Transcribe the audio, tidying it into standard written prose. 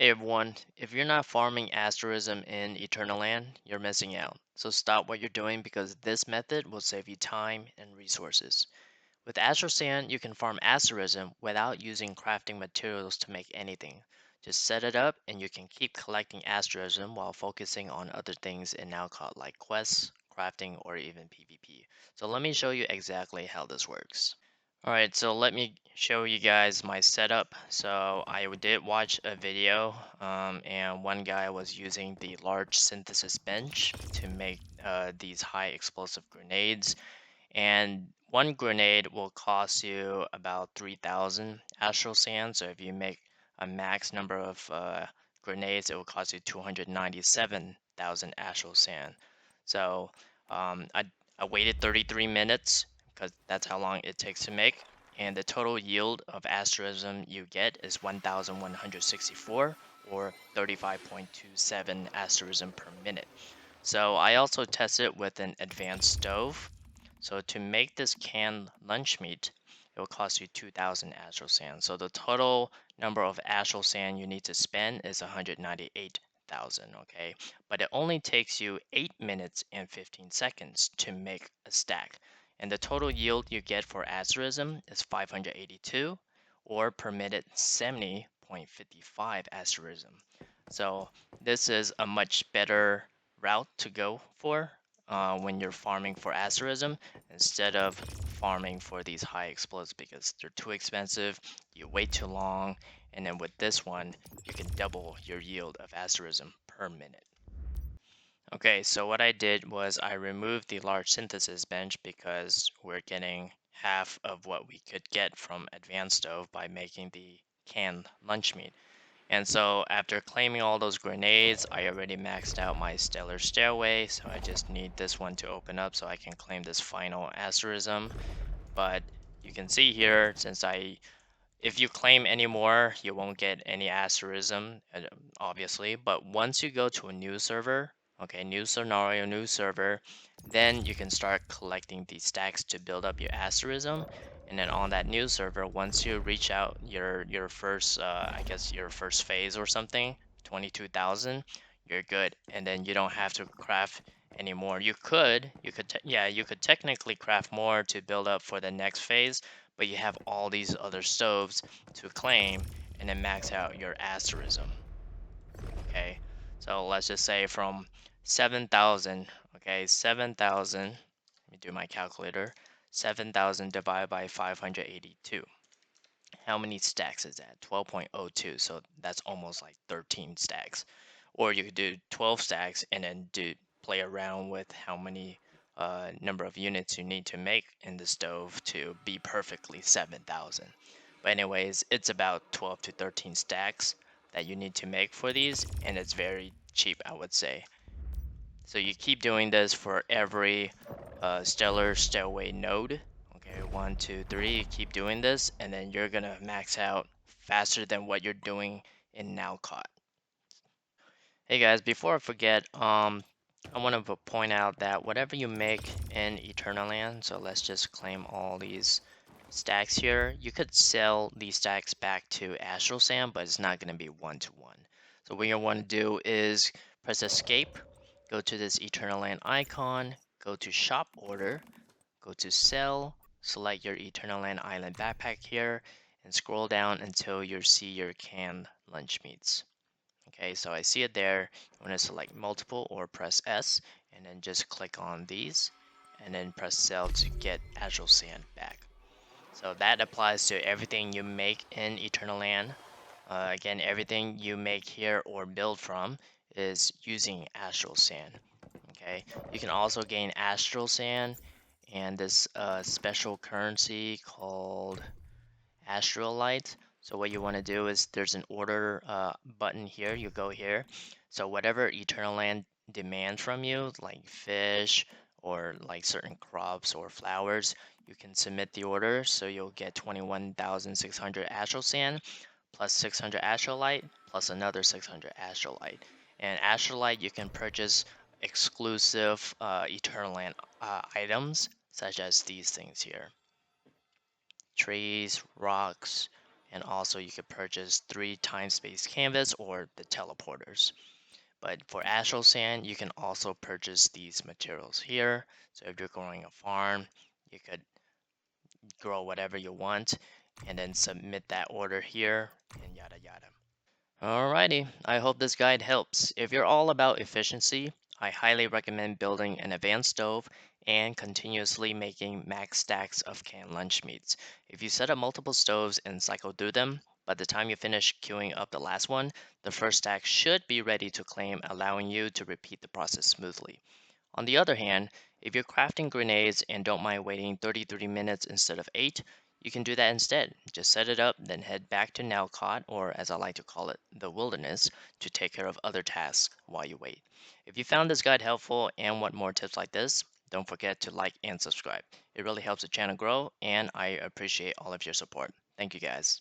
Hey everyone, if you're not farming Asterism in Eternaland, you're missing out. So stop what you're doing because this method will save you time and resources. With Astral Sand, you can farm Asterism without using crafting materials to make anything. Just set it up and you can keep collecting Asterism while focusing on other things in Nalcott like quests, crafting, or even PvP. So let me show you exactly how this works. Alright, so let me show you guys my setup. So I did watch a video, and one guy was using the large synthesis bench to make these high explosive grenades. And one grenade will cost you about 3,000 astral sand. So if you make a max number of grenades, it will cost you 297,000 astral sand. So um, I, I waited 33 minutes because that's how long it takes to make. And the total yield of asterism you get is 1,164 or 35.27 asterism per minute. So I also tested with an advanced stove. So to make this canned lunch meat, it will cost you 2,000 astral sand. So the total number of astral sand you need to spend is 198,000, okay? But it only takes you 8 minutes and 15 seconds to make a stack. And the total yield you get for asterism is 582 or permitted 70.55 asterism. So this is a much better route to go for when you're farming for asterism instead of farming for these high explosives because they're too expensive, you wait too long, and then with this one, you can double your yield of asterism per minute. Okay, so what I did was I removed the large synthesis bench because we're getting half of what we could get from advanced stove by making the canned lunch meat. And so after claiming all those grenades, I already maxed out my stellar stairway, so I just need this one to open up so I can claim this final asterism. But you can see here, if you claim any more, you won't get any asterism, obviously. But once you go to a new server, okay, new scenario, new server, then you can start collecting these stacks to build up your asterism. And then on that new server, once you reach out your first, I guess your first phase or something, 22,000, you're good. And then you don't have to craft anymore. You could technically craft more to build up for the next phase, but you have all these other stoves to claim and then max out your asterism. Okay, so let's just say from 7,000, okay, 7,000, let me do my calculator, 7,000 divided by 582. How many stacks is that? 12.02, so that's almost like 13 stacks. Or you could do 12 stacks and then play around with how many number of units you need to make in the stove to be perfectly 7,000. But anyways, it's about 12 to 13 stacks that you need to make for these, and it's very cheap, I would say. So you keep doing this for every stellar stairway node. Okay, 1, 2, 3. You keep doing this, and then you're gonna max out faster than what you're doing in Nalcott. Hey guys, before I forget, I want to point out that whatever you make in Eternaland, so let's just claim all these stacks here. You could sell these stacks back to Astral Sand, but it's not going to be one-to-one. So what you want to do is press Escape, go to this Eternaland icon, go to Shop Order, go to Sell, select your Eternaland Island backpack here, and scroll down until you see your canned lunch meats. Okay, so I see it there. You want to select multiple or press S and then just click on these and then press sell to get Astral Sand back. So that applies to everything you make in Eternaland. Again, everything you make here or build from is using Astral Sand. Okay, you can also gain Astral Sand and this special currency called Astrealite. So what you want to do is there's an order button here. You go here. So whatever Eternaland demands from you, like fish or like certain crops or flowers, you can submit the order. So you'll get 21,600 Astral Sand plus 600 Astralite plus another 600 Astralite. And Astralite you can purchase exclusive Eternaland items such as these things here: trees, rocks, and also you could purchase 3 time-space canvas or the teleporters. But for Astral Sand, you can also purchase these materials here. So if you're growing a farm, you could grow whatever you want and then submit that order here and yada yada. Alrighty, I hope this guide helps. If you're all about efficiency, I highly recommend building an advanced stove and continuously making max stacks of canned lunch meats. If you set up multiple stoves and cycle through them, by the time you finish queuing up the last one, the first stack should be ready to claim, allowing you to repeat the process smoothly. On the other hand, if you're crafting grenades and don't mind waiting 33 minutes instead of 8, you can do that instead. Just set it up, then head back to Nalcott, or as I like to call it, the wilderness, to take care of other tasks while you wait. If you found this guide helpful and want more tips like this, don't forget to like and subscribe. It really helps the channel grow, and I appreciate all of your support. Thank you guys.